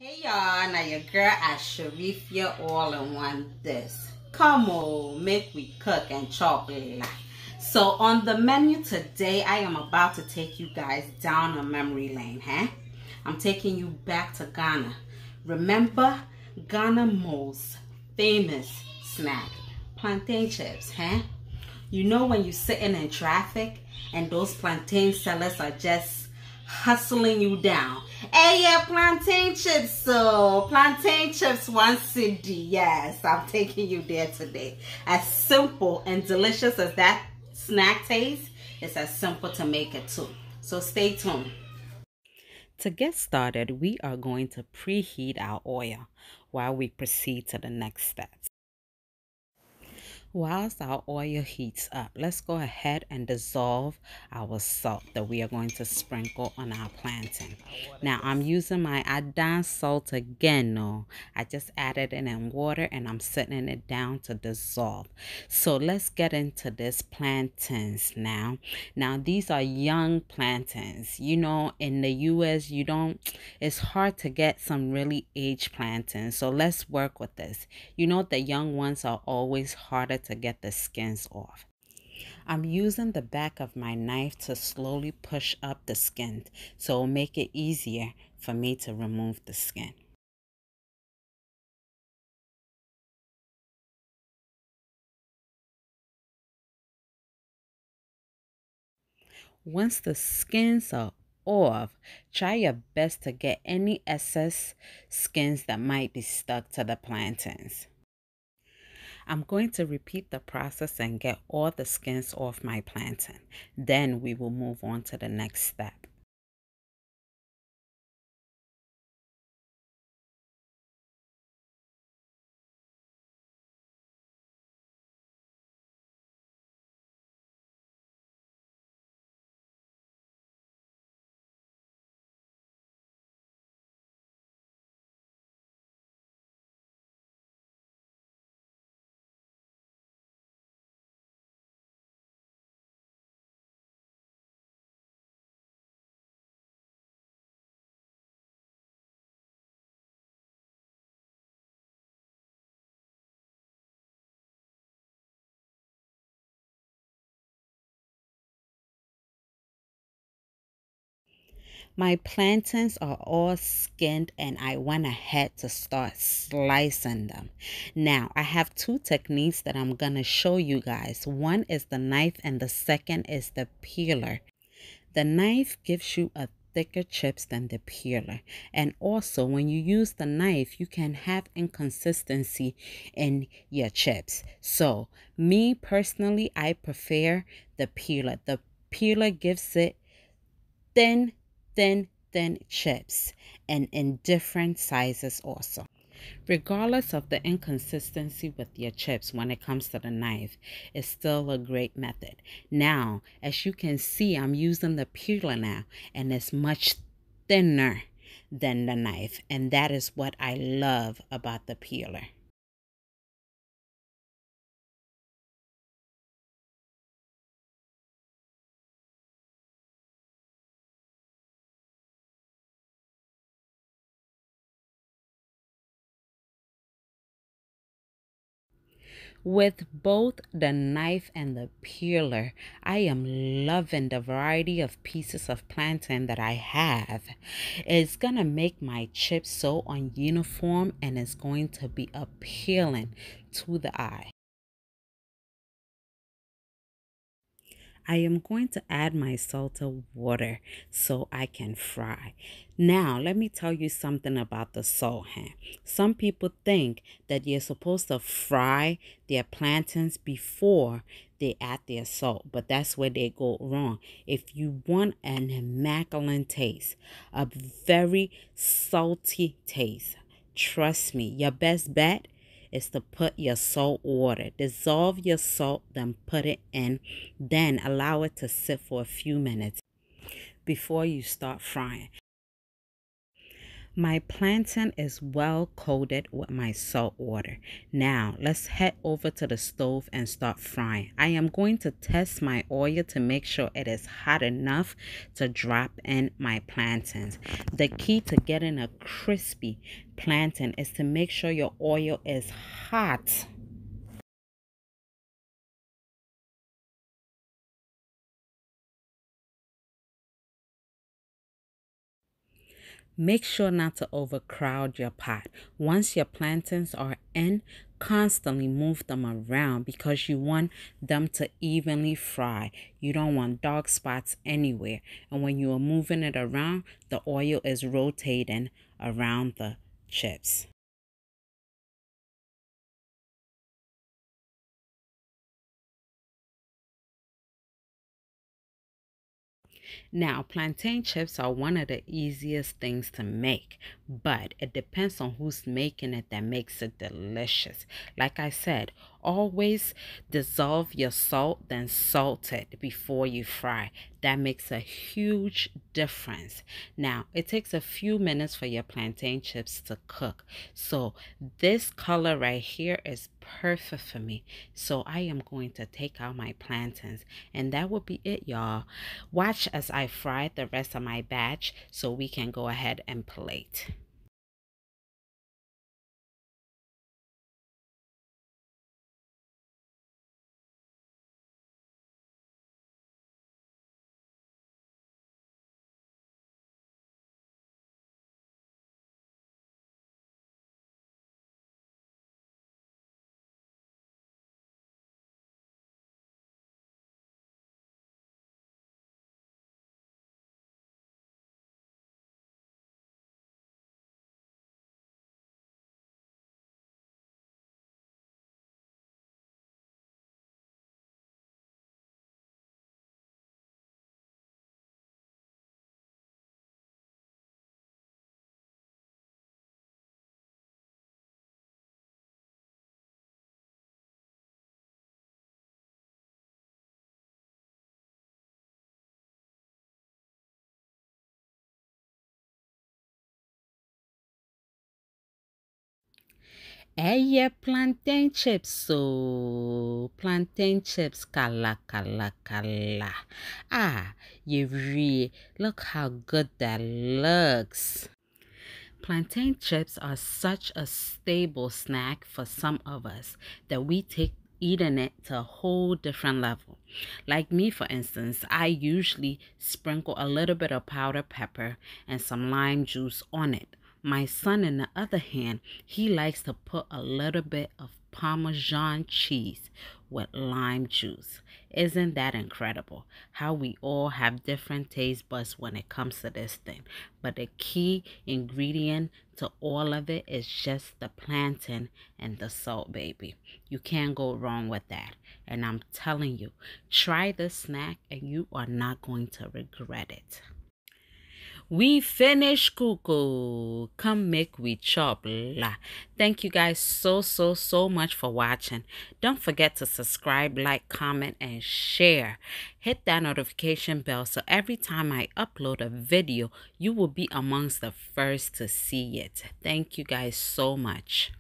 Hey y'all, now your girl Asharifia all in one this. Come on, make we cook and chop life. So on the menu today, I am about to take you guys down a memory lane, huh? I'm taking you back to Ghana. Remember Ghana's most famous snack, plantain chips, huh? You know when you're sitting in traffic and those plantain sellers are just hustling you down. Hey, yeah, plantain chips. So, plantain chips, $1. Yes, I'm taking you there today. As simple and delicious as that snack tastes, it's as simple to make it too. So, stay tuned. To get started, we are going to preheat our oil while we proceed to the next steps. Whilst our oil heats up, let's go ahead and dissolve our salt that we are going to sprinkle on our plantain. Now, I'm using my advanced salt again. No, I just added it in water and I'm setting it down to dissolve. So let's get into this plantains now. Now, these are young plantains. You know, in the US, it's hard to get some really aged plantains. So let's work with this. You know, the young ones are always harder to get the skins off. I'm using the back of my knife to slowly push up the skin so it'll make it easier for me to remove the skin. Once the skins are off, try your best to get any excess skins that might be stuck to the plantains. I'm going to repeat the process and get all the skins off my plantain. Then we will move on to the next step. My plantains are all skinned and I went ahead to start slicing them. Now, I have two techniques that I'm going to show you guys. One is the knife and the second is the peeler. The knife gives you a thicker chips than the peeler. And also, when you use the knife, you can have inconsistency in your chips. So, me personally, I prefer the peeler. The peeler gives it thin, thin chips and in different sizes also. Regardless of the inconsistency with your chips when it comes to the knife, it's still a great method. Now, as you can see, I'm using the peeler now and it's much thinner than the knife, and that is what I love about the peeler. With both the knife and the peeler, I am loving the variety of pieces of plantain that I have. It's going to make my chips so ununiform and it's going to be appealing to the eye. I am going to add my salted water so I can fry. Now, let me tell you something about the salt. Some people think that you're supposed to fry their plantains before they add their salt, but that's where they go wrong. If you want an immaculate taste, a very salty taste, trust me, your best bet is to put your salt water. Dissolve your salt, then put it in. Then allow it to sit for a few minutes before you start frying. My plantain is well coated with my salt water. Now let's head over to the stove and start frying. I am going to test my oil to make sure it is hot enough to drop in my plantains. The key to getting a crispy plantain is to make sure your oil is hot. Make sure not to overcrowd your pot. Once your plantains are in, constantly move them around because you want them to evenly fry. You don't want dark spots anywhere. And when you are moving it around, the oil is rotating around the chips. Now, plantain chips are one of the easiest things to make, but it depends on who's making it that makes it delicious. Like I said, always dissolve your salt, then salt it before you fry. That makes a huge difference. Now, it takes a few minutes for your plantain chips to cook. So, this color right here is perfect for me. So, I am going to take out my plantains, and that will be it, y'all. Watch as I fry the rest of my batch so we can go ahead and plate. Yeah, plantain chips. So, plantain chips, kala, kala, kala. Ah, you really look how good that looks. Plantain chips are such a stable snack for some of us that we take eating it to a whole different level. Like me, for instance, I usually sprinkle a little bit of powdered pepper and some lime juice on it. My son, on the other hand, he likes to put a little bit of Parmesan cheese with lime juice. Isn't that incredible? How we all have different taste buds when it comes to this thing. But the key ingredient to all of it is just the plantain and the salt, baby. You can't go wrong with that. And I'm telling you, try this snack and you are not going to regret it. We finished cuckoo. Come make we chop la. Thank you guys so much for watching. Don't forget to subscribe, like, comment, and share. Hit that notification bell so every time I upload a video, you will be amongst the first to see it. Thank you guys so much.